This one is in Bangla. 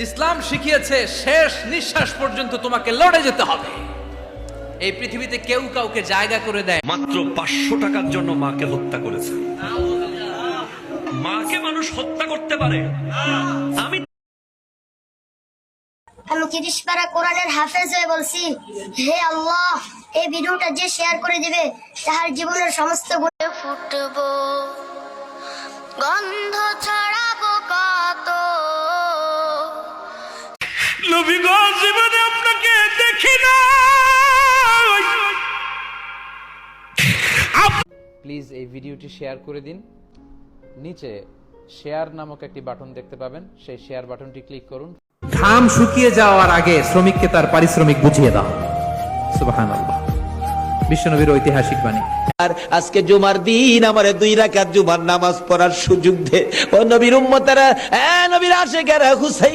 ইসলাম শিখিয়েছে শেষ নিঃশ্বাস পর্যন্ত তোমাকে লড়ে যেতে হবে। এই পৃথিবীতে কেউ কাউকে জায়গা করে দেয়। মাত্র 500 টাকার জন্য মাকে হত্যা করেছে। মাকে মানুষ হত্যা করতে পারে? আমি 30 পারা কোরআনের হাফেজ হয়ে বলছি, হে আল্লাহ, এই ভিডিওটা যে শেয়ার করে দিবে তার জীবনের সমস্ত গুণে ফুটবো, গন্ধ ছড়াবো কত। নবী গো, জীবনে আপনাকে দেখি না। প্লিজ এই ভিডিওটি শেয়ার করে দিন। নিচে শেয়ার নামক একটি বাটন দেখতে পাবেন, সেই শেয়ার বাটনটি ক্লিক করুন। ঘাম শুকিয়ে যাওয়ার আগে শ্রমিককে তার পারিশ্রমিক বুঝিয়ে দাও। সুবহানাল্লাহ। বিশ্বনবীর ঐতিহাসিক বাণী। আর আজকে জুমার দিন আমারে 2 রাকাত জুমার নামাজ পড়ার সুযোগ দে। ও নবীর উম্মতেরা, নবীর আশিকেরা, হুসাইন